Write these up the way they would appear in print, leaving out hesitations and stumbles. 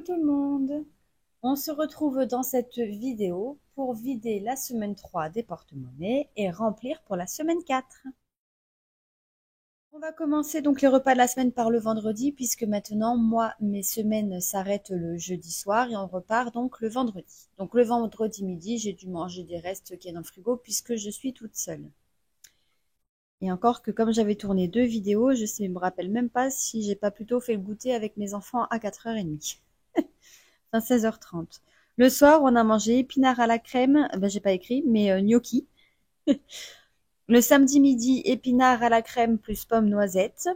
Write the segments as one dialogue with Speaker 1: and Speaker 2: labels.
Speaker 1: tout le monde! On se retrouve dans cette vidéo pour vider la semaine 3 des porte-monnaies et remplir pour la semaine 4. On va commencer donc les repas de la semaine par le vendredi puisque maintenant, moi, mes semaines s'arrêtent le jeudi soir et on repart donc le vendredi. Donc le vendredi midi, j'ai dû manger des restes qui est dans le frigo puisque je suis toute seule. Et encore que comme j'avais tourné 2 vidéos, je me rappelle même pas si j'ai pas plutôt fait le goûter avec mes enfants à 4h30. Enfin 16h30. Le soir, on a mangé épinards à la crème, ben j'ai pas écrit, mais gnocchi. Le samedi midi, épinards à la crème plus pommes noisettes.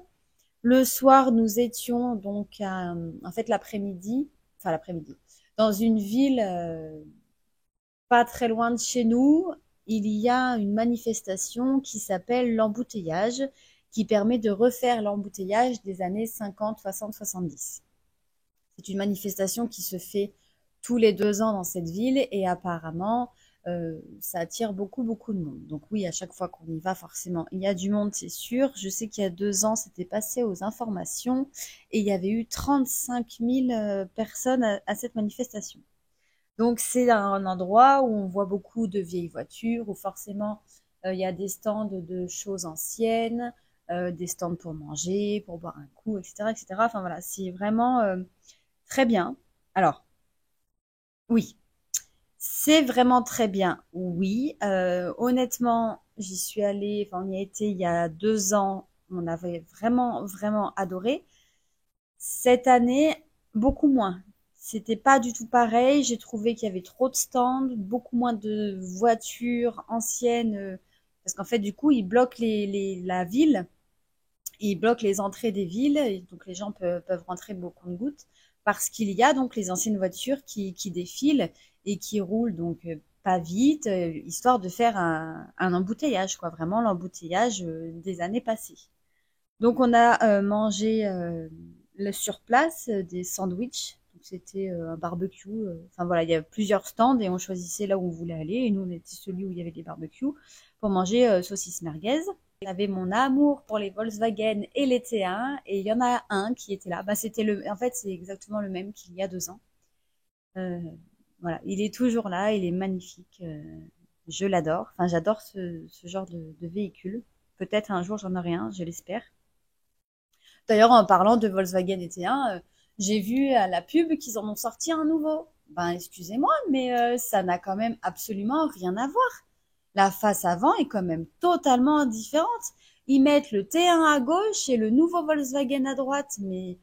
Speaker 1: Le soir, nous étions donc en fait l'après-midi, dans une ville pas très loin de chez nous, il y a une manifestation qui s'appelle l'embouteillage, qui permet de refaire l'embouteillage des années 50, 60, 70. C'est une manifestation qui se fait tous les 2 ans dans cette ville et apparemment, ça attire beaucoup, beaucoup de monde. Donc oui, à chaque fois qu'on y va, forcément, il y a du monde, c'est sûr. Je sais qu'il y a 2 ans, c'était passé aux informations et il y avait eu 35 000 personnes à cette manifestation. Donc c'est un endroit où on voit beaucoup de vieilles voitures, où forcément il y a des stands de choses anciennes, des stands pour manger, pour boire un coup, etc., etc. Enfin voilà, c'est vraiment très bien. Alors, oui, c'est vraiment très bien. Oui, honnêtement, j'y suis allée, enfin on y a été il y a 2 ans, on avait vraiment, vraiment adoré. Cette année, beaucoup moins. C'était pas du tout pareil. J'ai trouvé qu'il y avait trop de stands, beaucoup moins de voitures anciennes, parce qu'en fait, du coup, ils bloquent la ville, ils bloquent les entrées des villes, et donc les gens peuvent rentrer beaucoup de gouttes, parce qu'il y a donc les anciennes voitures qui défilent et qui roulent donc pas vite, histoire de faire un embouteillage, quoi, vraiment l'embouteillage des années passées. Donc on a mangé sur place des sandwichs. Donc c'était un barbecue. Enfin voilà, il y a plusieurs stands et on choisissait là où on voulait aller. Et nous, on était celui où il y avait des barbecues pour manger saucisses merguez. J'avais mon amour pour les Volkswagen et les T1 et il y en a un qui était là. Bah, en fait, c'est exactement le même qu'il y a 2 ans. Euh, voilà, il est toujours là, il est magnifique. Je l'adore. Enfin, j'adore ce genre de véhicule. Peut-être un jour j'en aurai un, je l'espère. D'ailleurs, en parlant de Volkswagen ET1, j'ai vu à la pub qu'ils en ont sorti un nouveau. Ben, excusez-moi, mais ça n'a quand même absolument rien à voir. La face avant est quand même totalement différente. Ils mettent le T1 à gauche et le nouveau Volkswagen à droite, mais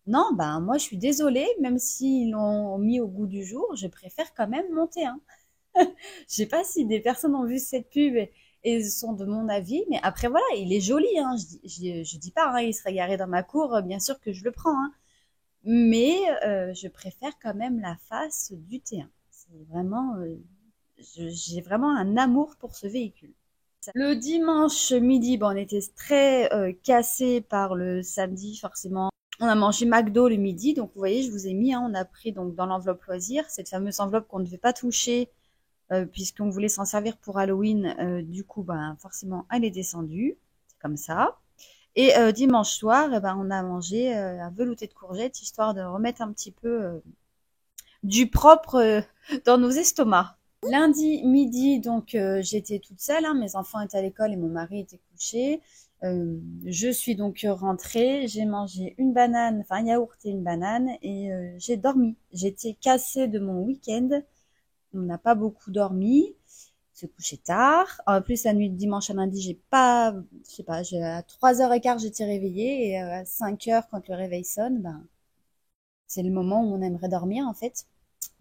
Speaker 1: non, ben moi je suis désolée, même s'ils l'ont mis au goût du jour, je préfère quand même mon T1. Je sais pas si des personnes ont vu cette pub et sont de mon avis, mais après voilà, il est joli, hein. Je dis pas, hein, il serait garé dans ma cour, bien sûr que je le prends, hein. Mais je préfère quand même la face du T1. C'est vraiment, j'ai vraiment un amour pour ce véhicule. Le dimanche midi, bon, on était très cassé par le samedi, forcément. On a mangé McDo le midi, donc vous voyez, je vous ai mis, hein, on a pris donc dans l'enveloppe loisir, cette fameuse enveloppe qu'on ne devait pas toucher puisqu'on voulait s'en servir pour Halloween. Du coup, ben, forcément, elle est descendue. C'est comme ça. Et dimanche soir, ben, on a mangé un velouté de courgettes, histoire de remettre un petit peu du propre dans nos estomacs. Lundi midi, donc j'étais toute seule, hein, mes enfants étaient à l'école et mon mari était couché. Je suis donc rentrée, j'ai mangé une banane, enfin un yaourt et une banane et j'ai dormi. J'étais cassée de mon week-end. On n'a pas beaucoup dormi, se coucher tard. En plus, la nuit de dimanche à lundi, j'ai pas, je sais pas, à 3h15, j'étais réveillée et à 5h, quand le réveil sonne, ben, c'est le moment où on aimerait dormir, en fait.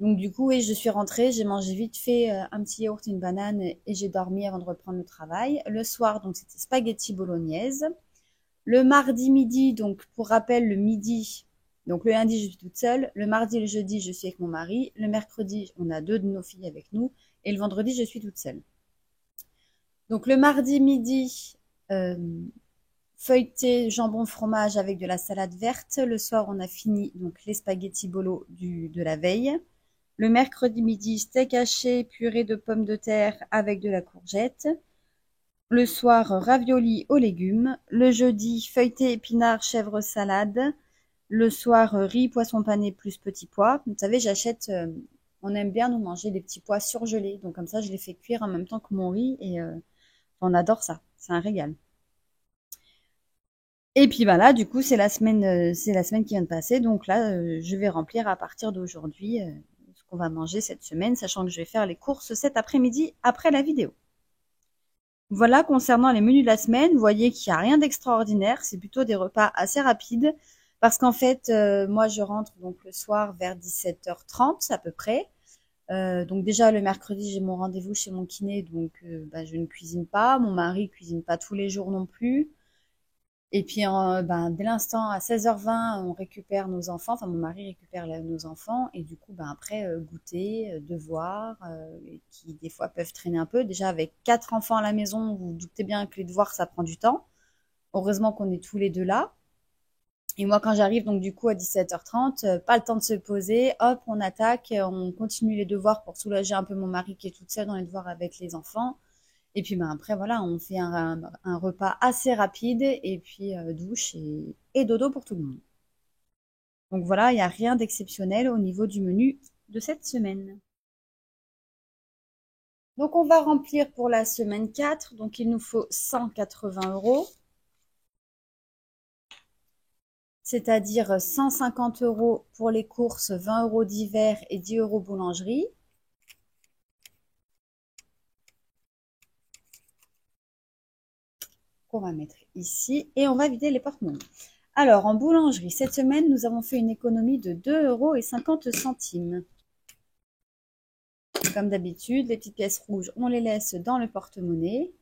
Speaker 1: Donc, du coup, oui, je suis rentrée, j'ai mangé vite fait un petit yaourt, une banane et j'ai dormi avant de reprendre le travail. Le soir, donc, c'était spaghetti bolognaise. Le mardi midi, donc, pour rappel, le midi, donc le lundi, je suis toute seule. Le mardi et le jeudi, je suis avec mon mari. Le mercredi, on a 2 de nos filles avec nous. Et le vendredi, je suis toute seule. Donc le mardi midi, euh, feuilleté jambon fromage avec de la salade verte. Le soir, on a fini donc les spaghettis bolo de la veille. Le mercredi midi, steak haché, purée de pommes de terre avec de la courgette. Le soir, ravioli aux légumes. Le jeudi, feuilleté épinards, chèvre salade. Le soir, riz, poisson pané plus petits pois. Vous savez, j'achète, on aime bien nous manger des petits pois surgelés. Donc comme ça, je les fais cuire en même temps que mon riz et on adore ça. C'est un régal. Et puis bah là, du coup, c'est la semaine qui vient de passer. Donc là, je vais remplir à partir d'aujourd'hui ce qu'on va manger cette semaine, sachant que je vais faire les courses cet après-midi après la vidéo. Voilà concernant les menus de la semaine, vous voyez qu'il n'y a rien d'extraordinaire, c'est plutôt des repas assez rapides parce qu'en fait, moi je rentre donc le soir vers 17h30 à peu près. Donc déjà le mercredi, j'ai mon rendez-vous chez mon kiné, donc bah, je ne cuisine pas. Mon mari cuisine pas tous les jours non plus. Et puis, ben, dès l'instant, à 16h20, on récupère nos enfants, enfin mon mari récupère nos enfants, et du coup, ben, après, goûter, devoirs, qui des fois peuvent traîner un peu. Déjà, avec 4 enfants à la maison, vous vous doutez bien que les devoirs, ça prend du temps. Heureusement qu'on est tous les deux là. Et moi, quand j'arrive, donc du coup, à 17h30, pas le temps de se poser, hop, on attaque, on continue les devoirs pour soulager un peu mon mari qui est toute seule dans les devoirs avec les enfants. Et puis ben, après, voilà, on fait un repas assez rapide et puis douche et dodo pour tout le monde. Donc voilà, il n'y a rien d'exceptionnel au niveau du menu de cette semaine. Donc on va remplir pour la semaine 4, donc il nous faut 180 euros, c'est-à-dire 150 euros pour les courses, 20 euros d'hiver et 10 euros boulangerie. Qu'on va mettre ici et on va vider les porte-monnaies. Alors, en boulangerie, cette semaine, nous avons fait une économie de 2,50 €. Comme d'habitude, les petites pièces rouges, on les laisse dans le porte-monnaie.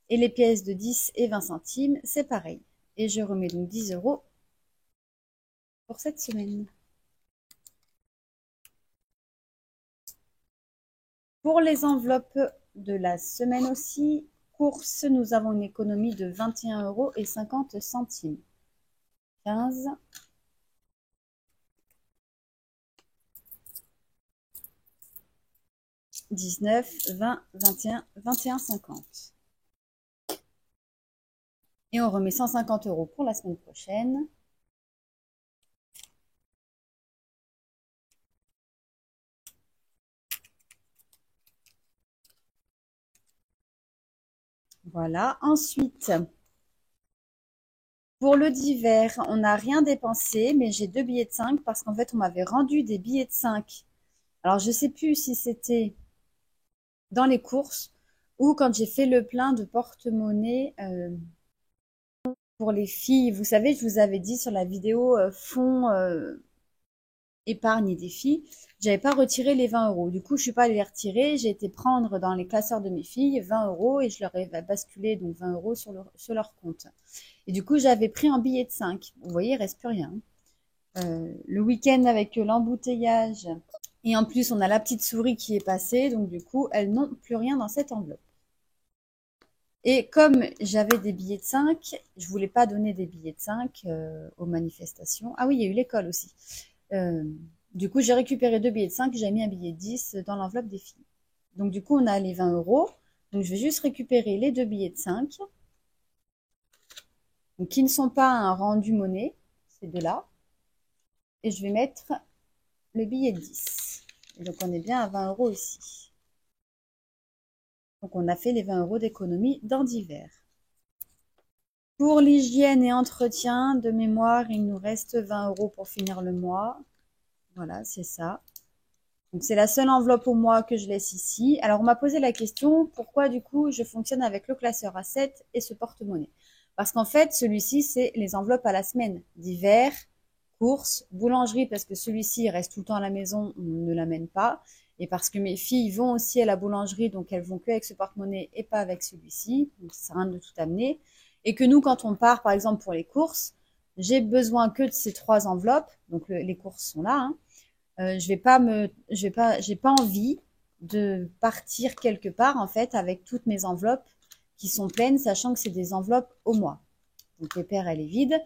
Speaker 1: Et les pièces de 10 et 20 centimes, c'est pareil. Et je remets donc 10 € pour cette semaine. Pour les enveloppes de la semaine aussi, courses, nous avons une économie de 21,50 €. 15, 19, 20, 21, 21,50. Et on remet 150 € pour la semaine prochaine. Voilà. Ensuite, pour le d'hiver, on n'a rien dépensé, mais j'ai 2 billets de 5 parce qu'en fait, on m'avait rendu des billets de 5. Alors, je sais plus si c'était dans les courses ou quand j'ai fait le plein de porte-monnaie pour les filles. Vous savez, je vous avais dit sur la vidéo fonds épargne des filles, j'avais pas retiré les 20 €. Du coup, je suis pas allée les retirer. J'ai été prendre dans les classeurs de mes filles 20 € et je leur ai basculé donc 20 € sur leur compte. Et du coup, j'avais pris un billet de 5. Vous voyez, il reste plus rien. Le week-end avec l'embouteillage et en plus, on a la petite souris qui est passée, donc du coup, elles n'ont plus rien dans cette enveloppe. Et comme j'avais des billets de 5, je voulais pas donner des billets de 5 aux manifestations. Ah oui, il y a eu l'école aussi. Du coup, j'ai récupéré 2 billets de 5, j'ai mis un billet de 10 dans l'enveloppe des filles. Donc du coup, on a les 20 €. Donc je vais juste récupérer les 2 billets de 5, donc, qui ne sont pas un rendu monnaie, ces deux-là. Et je vais mettre le billet de 10. Et donc on est bien à 20 € ici. Donc on a fait les 20 € d'économie dans d'hiver. Pour l'hygiène et entretien, de mémoire, il nous reste 20 € pour finir le mois. Voilà, c'est ça. Donc c'est la seule enveloppe au mois que je laisse ici. Alors on m'a posé la question, pourquoi du coup je fonctionne avec le classeur A7 et ce porte-monnaie? Parce qu'en fait, celui-ci, c'est les enveloppes à la semaine d'hiver, courses, boulangerie, parce que celui-ci reste tout le temps à la maison, on ne l'amène pas. Et parce que mes filles vont aussi à la boulangerie, donc elles vont que avec ce porte-monnaie et pas avec celui-ci. Donc ça sert à rien de tout amener. Et que nous, quand on part, par exemple, pour les courses, j'ai besoin que de ces 3 enveloppes. Donc les courses sont là, hein. J'ai pas envie de partir quelque part, en fait, avec toutes mes enveloppes qui sont pleines, sachant que c'est des enveloppes au mois. Donc, les paires, elle est vide.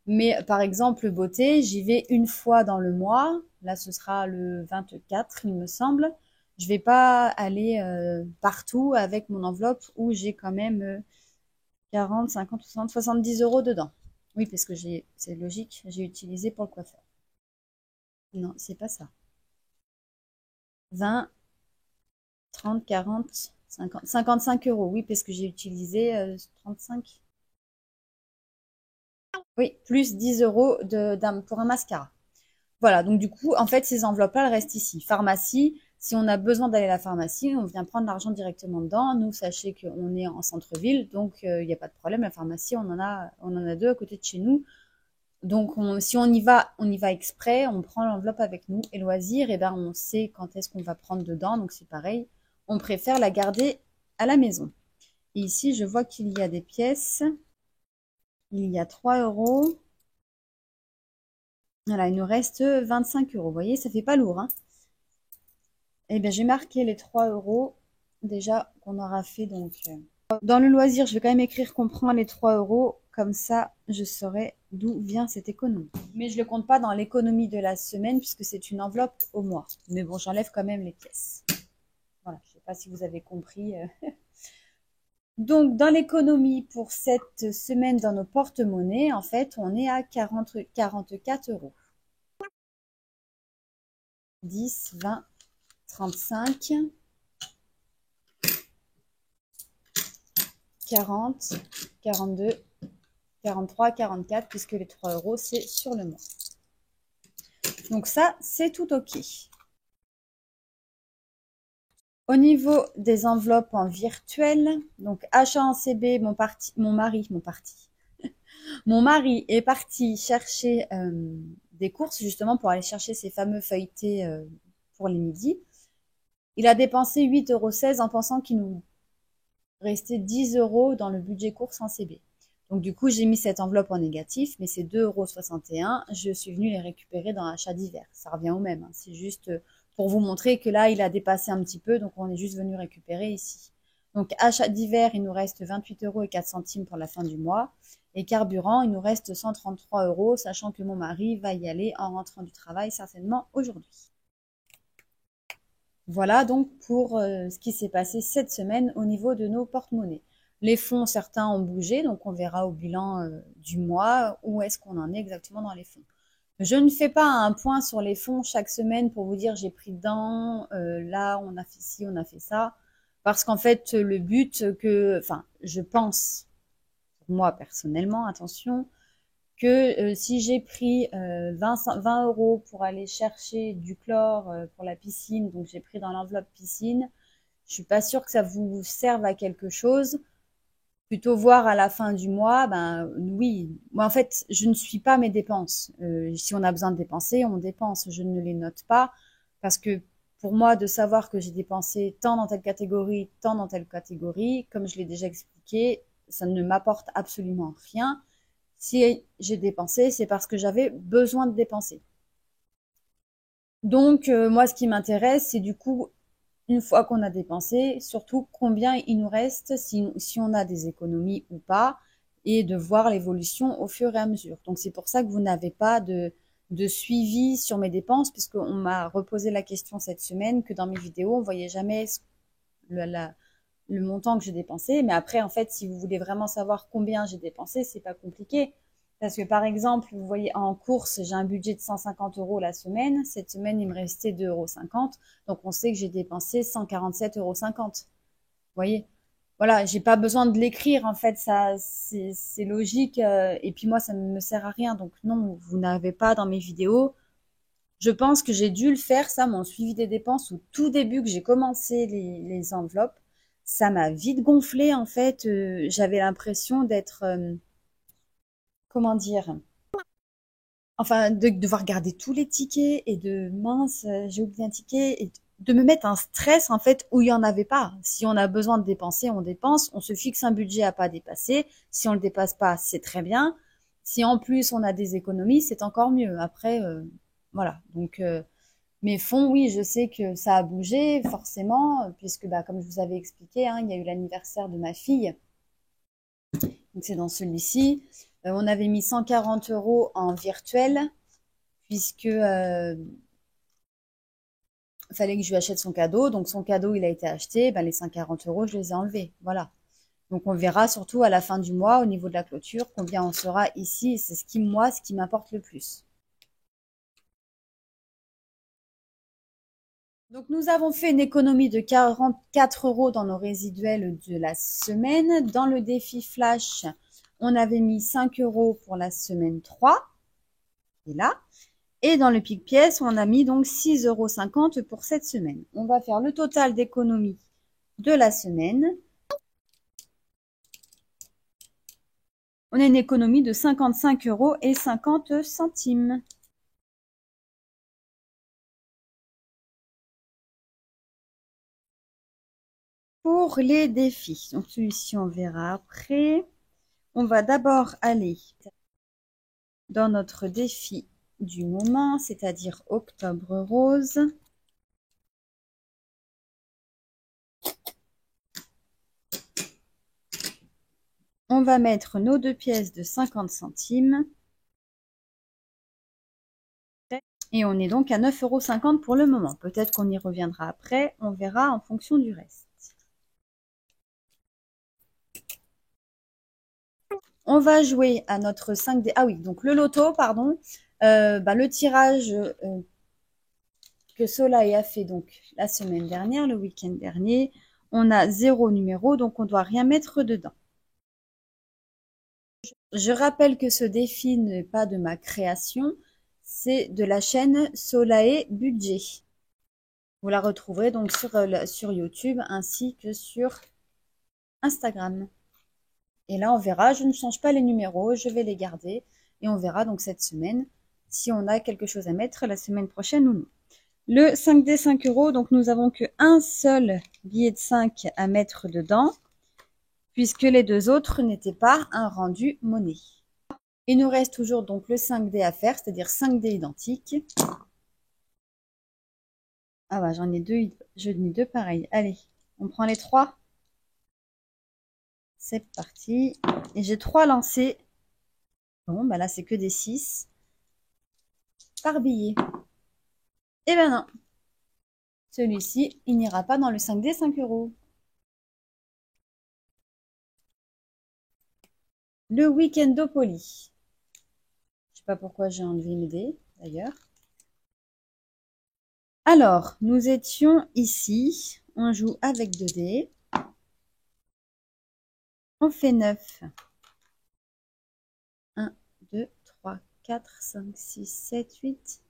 Speaker 1: Mais par exemple, beauté, j'y vais une fois dans le mois. Là, ce sera le 24, il me semble. Je vais pas aller partout avec mon enveloppe où j'ai quand même 40, 50, 60, 70 € dedans. Oui, parce que c'est logique, j'ai utilisé pour le coiffeur. Non, c'est pas ça. 20, 30, 40, 50, 55 euros. Oui, parce que j'ai utilisé 35. Oui, plus 10 euros pour un mascara. Voilà, donc du coup, en fait, ces enveloppes-là, elles restent ici. Pharmacie, si on a besoin d'aller à la pharmacie, on vient prendre l'argent directement dedans. Nous, sachez qu'on est en centre-ville, donc il n'y a pas de problème. La pharmacie, on en a deux à côté de chez nous. Donc, si on y va exprès, on prend l'enveloppe avec nous. Et loisir, eh ben, on sait quand est-ce qu'on va prendre dedans, donc c'est pareil. On préfère la garder à la maison. Et ici, je vois qu'il y a des pièces. Il y a 3 euros. Voilà, il nous reste 25 euros. Vous voyez, ça fait pas lourd, hein. Eh bien, j'ai marqué les 3 euros déjà qu'on aura fait. Donc, dans le loisir, je vais quand même écrire qu'on prend les 3 euros. Comme ça, je saurai d'où vient cette économie. Mais je ne le compte pas dans l'économie de la semaine puisque c'est une enveloppe au mois. Mais bon, j'enlève quand même les pièces. Voilà, je ne sais pas si vous avez compris. Donc, dans l'économie pour cette semaine dans nos porte-monnaies, en fait, on est à 44 euros. 10, 20, 35, 40, 42, 43, 44, puisque les 3 euros, c'est sur le mois. Donc ça, c'est tout OK. Au niveau des enveloppes en virtuel, donc achat en CB, mon mari est parti chercher des courses justement pour aller chercher ces fameux feuilletés pour les midis. Il a dépensé 8,16 € en pensant qu'il nous restait 10 euros dans le budget course en CB. Donc du coup, j'ai mis cette enveloppe en négatif, mais c'est 2,61 €. Je suis venue les récupérer dans l'achat d'hiver. Ça revient au même, hein. C'est juste pour vous montrer que là, il a dépassé un petit peu, donc on est juste venu récupérer ici. Donc achat d'hiver, il nous reste 28,04 € pour la fin du mois. Et carburant, il nous reste 133 €, sachant que mon mari va y aller en rentrant du travail certainement aujourd'hui. Voilà donc pour ce qui s'est passé cette semaine au niveau de nos porte-monnaies. Les fonds, certains ont bougé, donc on verra au bilan du mois où est-ce qu'on en est exactement dans les fonds. Je ne fais pas un point sur les fonds chaque semaine pour vous dire j'ai pris dedans, là on a fait ci, on a fait ça, parce qu'en fait le but enfin je pense, pour moi personnellement, attention, que si j'ai pris 20 € pour aller chercher du chlore pour la piscine, donc j'ai pris dans l'enveloppe piscine, je suis pas sûre que ça vous serve à quelque chose. Plutôt voir à la fin du mois, ben oui. Moi en fait, je ne suis pas mes dépenses. Si on a besoin de dépenser, on dépense. Je ne les note pas parce que pour moi, de savoir que j'ai dépensé tant dans telle catégorie, tant dans telle catégorie, comme je l'ai déjà expliqué, ça ne m'apporte absolument rien. Si j'ai dépensé, c'est parce que j'avais besoin de dépenser. Donc, moi, ce qui m'intéresse, c'est du coup, une fois qu'on a dépensé, surtout combien il nous reste, si on a des économies ou pas, et de voir l'évolution au fur et à mesure. Donc, c'est pour ça que vous n'avez pas de suivi sur mes dépenses, puisqu'on m'a reposé la question cette semaine, que dans mes vidéos, on voyait jamais le montant que j'ai dépensé. Mais après, en fait, si vous voulez vraiment savoir combien j'ai dépensé, c'est pas compliqué. Parce que par exemple, vous voyez, en course, j'ai un budget de 150 € la semaine. Cette semaine, il me restait 2,50 €. Donc, on sait que j'ai dépensé 147,50 €. Vous voyez? Voilà, j'ai pas besoin de l'écrire. En fait, ça, c'est logique. Et puis moi, ça ne me sert à rien. Donc, non, vous n'avez pas dans mes vidéos. Je pense que j'ai dû le faire, ça, mon suivi des dépenses, au tout début que j'ai commencé les enveloppes. Ça m'a vite gonflé, en fait. J'avais l'impression d'être, comment dire, enfin, de devoir garder tous les tickets et de mince, j'ai oublié un ticket et de me mettre un stress, en fait, où il y en avait pas. Si on a besoin de dépenser, on dépense. On se fixe un budget à pas dépasser. Si on le dépasse pas, c'est très bien. Si en plus on a des économies, c'est encore mieux. Après, voilà. Donc, mes fonds, oui, je sais que ça a bougé, forcément, puisque, bah, comme je vous avais expliqué, hein, il y a eu l'anniversaire de ma fille. Donc, c'est dans celui-ci. On avait mis 140 € en virtuel, puisque fallait que je lui achète son cadeau. Donc, son cadeau, il a été acheté. Ben, les 140 €, je les ai enlevés. Voilà. Donc on verra surtout à la fin du mois, au niveau de la clôture, combien on sera ici. C'est ce qui m'importe le plus. Donc nous avons fait une économie de 44 € dans nos résiduels de la semaine. Dans le défi flash, on avait mis 5 € pour la semaine 3. Et là. Et dans le pic pièce, on a mis donc 6,50 € pour cette semaine. On va faire le total d'économie de la semaine. On a une économie de 55,50 €. Pour les défis, donc celui-ci on verra après. On va d'abord aller dans notre défi du moment, c'est-à-dire Octobre Rose. On va mettre nos 2 pièces de 50 centimes. Et on est donc à 9,50 € pour le moment. Peut-être qu'on y reviendra après, on verra en fonction du reste. On va jouer à notre 5D. Ah oui, donc le loto, pardon. Le tirage que Soleil a fait donc la semaine dernière, le week-end dernier. On a 0 numéro, donc on ne doit rien mettre dedans. Je rappelle que ce défi n'est pas de ma création, c'est de la chaîne Soleil Budget. Vous la retrouverez donc sur YouTube ainsi que sur Instagram. Et là, on verra, je ne change pas les numéros, je vais les garder. Et on verra donc cette semaine si on a quelque chose à mettre la semaine prochaine ou non. Le 5D 5 €, donc nous avons qu'un seul billet de 5 à mettre dedans, puisque les deux autres n'étaient pas un rendu monnaie. Il nous reste toujours donc le 5D à faire, c'est-à-dire 5D identiques. Ah bah j'en ai deux pareils. Allez, on prend les 3. C'est parti. Et j'ai 3 lancés. Bon, bah là c'est que des 6 par billet. Eh ben non. Celui-ci, il n'ira pas dans le 5D 5 €. Le Weekendopoly. Je sais pas pourquoi j'ai enlevé mes dés, d'ailleurs. Alors, nous étions ici. On joue avec 2 dés. On fait 9. 1, 2, 3, 4, 5, 6, 7, 8,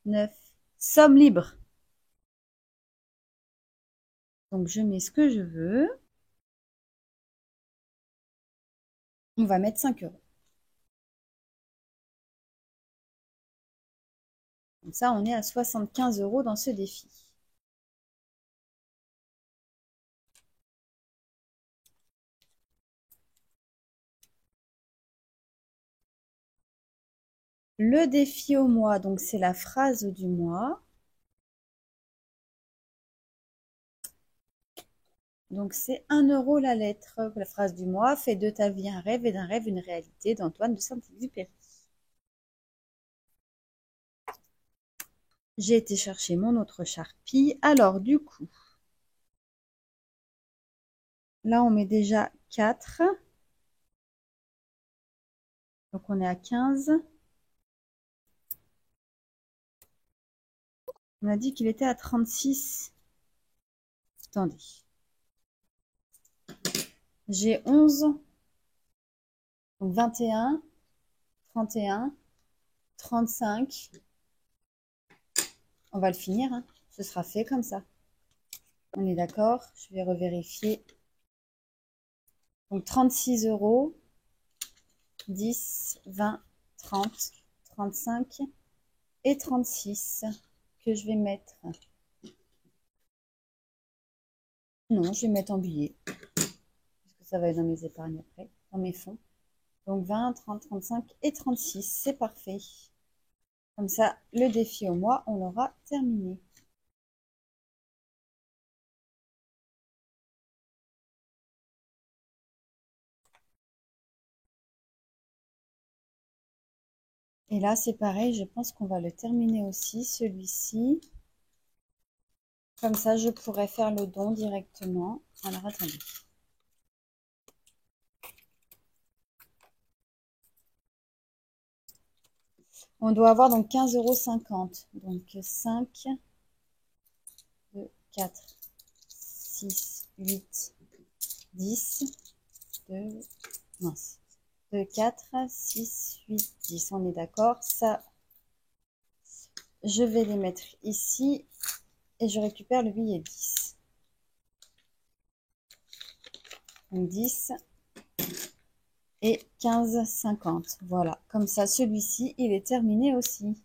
Speaker 1: 9. Somme libre. Donc, je mets ce que je veux. On va mettre 5 €. Comme ça, on est à 75 € dans ce défi. Le défi au mois, donc c'est la phrase du mois. Donc c'est 1 € la lettre. La phrase du mois, fais de ta vie un rêve et d'un rêve une réalité d'Antoine de Saint-Exupéry. J'ai été chercher mon autre charpie. Alors du coup, là on met déjà 4. Donc on est à 15. On a dit qu'il était à 36. Attendez. J'ai 11. Donc 21, 31, 35. On va le finir, hein. Ce sera fait comme ça. On est d'accord? Je vais revérifier. Donc 36 €, 10, 20, 30, 35 et 36 que je vais mettre. Non, je vais mettre en billet. Parce que ça va être dans mes épargnes après, dans mes fonds. Donc 20, 30, 35 et 36, c'est parfait. Comme ça, le défi au mois, on l'aura terminé. Et là, c'est pareil, je pense qu'on va le terminer aussi, celui-ci. Comme ça, je pourrais faire le don directement. Alors, attendez. On doit avoir donc 15,50 €. Donc 5, 2, 4, 6, 8, 10, 2, mince, 2, 4, 6, 8, 10. On est d'accord. Ça, je vais les mettre ici et je récupère le billet 10. Donc 10 et 15,50. Voilà, comme ça, celui-ci, il est terminé aussi.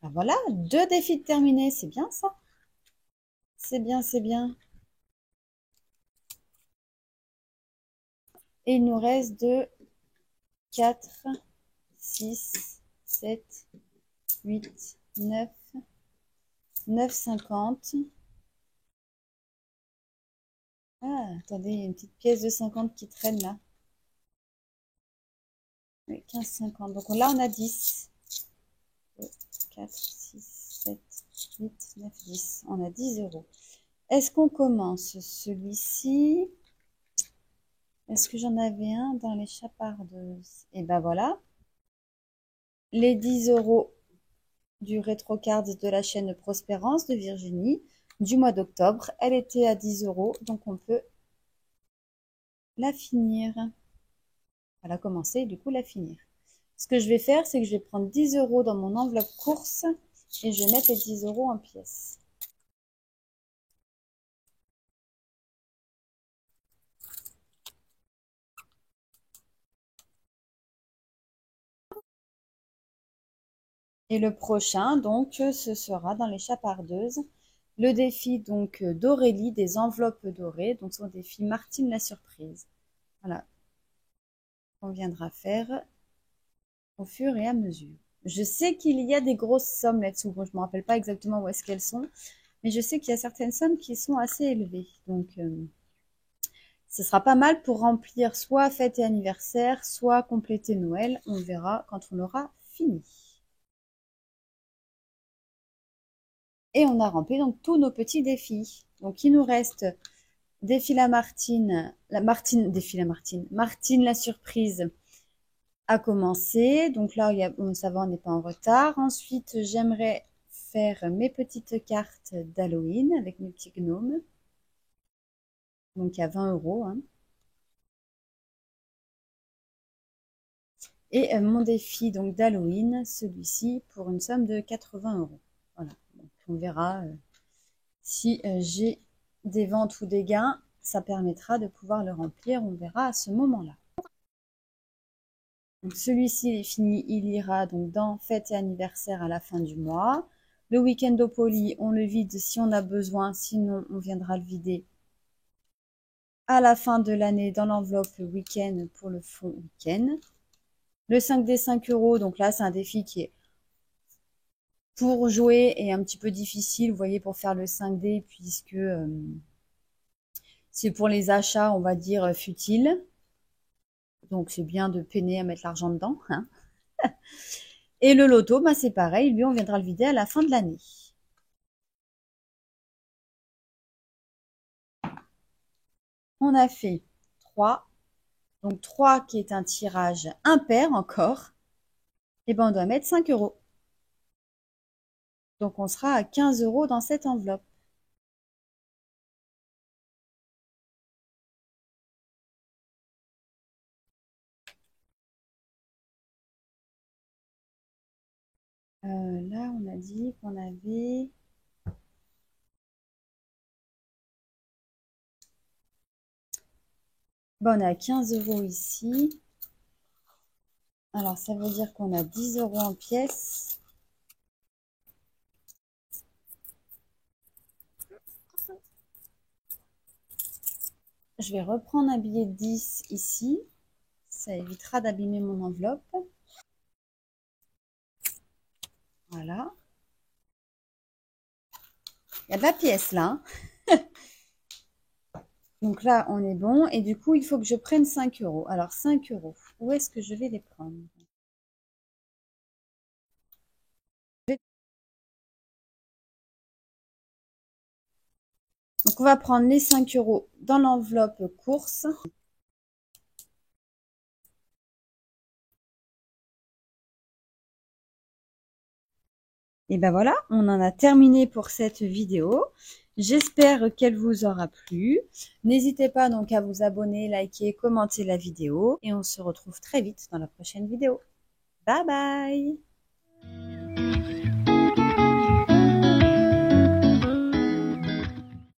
Speaker 1: Ben voilà, 2 défis terminés, c'est bien ça. C'est bien, c'est bien. Et il nous reste 2, 4, 6, 7, 8, 9, 9,50. Ah, attendez, il y a une petite pièce de 50 qui traîne là. Oui, 15,50. Donc là, on a 10. 2, 4, 6, 7, 8, 9, 10. On a 10 €. Est-ce qu'on commence celui-ci? Est-ce que j'en avais un dans les chapardeuses? Et ben voilà. Les 10 € du rétrocard de la chaîne Prospérance de Virginie du mois d'octobre. Elle était à 10 €, donc on peut la finir. Elle a commencé et du coup la finir. Ce que je vais faire, c'est que je vais prendre 10 € dans mon enveloppe course et je vais mettre les 10 € en pièces. Et le prochain, donc, ce sera dans les chapardeuses. Le défi donc d'Aurélie des enveloppes dorées, donc son défi Martine la surprise. Voilà, on viendra faire au fur et à mesure. Je sais qu'il y a des grosses sommes là-dessous. Bon, je ne me rappelle pas exactement où est-ce qu'elles sont, mais je sais qu'il y a certaines sommes qui sont assez élevées. Donc, ce sera pas mal pour remplir soit fête et anniversaire, soit compléter Noël. On verra quand on aura fini. Et on a rempli donc tous nos petits défis. Donc, il nous reste défi la Martine, défi la Martine, Martine la surprise a commencé. Donc là, ça va, on n'est pas en retard. Ensuite, j'aimerais faire mes petites cartes d'Halloween avec mes petits gnomes. Donc à 20 €. Hein. Et mon défi donc d'Halloween, celui-ci, pour une somme de 80 €. Voilà. Donc, on verra si j'ai des ventes ou des gains. Ça permettra de pouvoir le remplir. On verra à ce moment-là. Donc celui-ci est fini, il ira donc dans fête et anniversaire à la fin du mois. Le week-end au poli, on le vide si on a besoin, sinon on viendra le vider à la fin de l'année dans l'enveloppe week-end pour le fond week-end. Le 5 des 5 €, donc là c'est un défi qui est pour jouer et un petit peu difficile, vous voyez, pour faire le 5D, puisque c'est pour les achats, on va dire, futiles. Donc c'est bien de peiner à mettre l'argent dedans. Hein. Et le loto, bah, c'est pareil, lui on viendra le vider à la fin de l'année. On a fait 3. Donc 3 qui est un tirage impair encore. Et ben on doit mettre 5 €. Donc on sera à 15 € dans cette enveloppe. Là, on a dit qu'on avait... Bon, on est à 15 € ici. Alors, ça veut dire qu'on a 10 € en pièces. Je vais reprendre un billet de 10 ici. Ça évitera d'abîmer mon enveloppe. Voilà. Il y a de la pièce là. Hein. Donc là, on est bon. Et du coup, il faut que je prenne 5 €. Alors, 5 €. Où est-ce que je vais les prendre? Donc, on va prendre les 5 € dans l'enveloppe course. Et ben voilà, on en a terminé pour cette vidéo. J'espère qu'elle vous aura plu. N'hésitez pas donc à vous abonner, liker, commenter la vidéo. Et on se retrouve très vite dans la prochaine vidéo. Bye bye!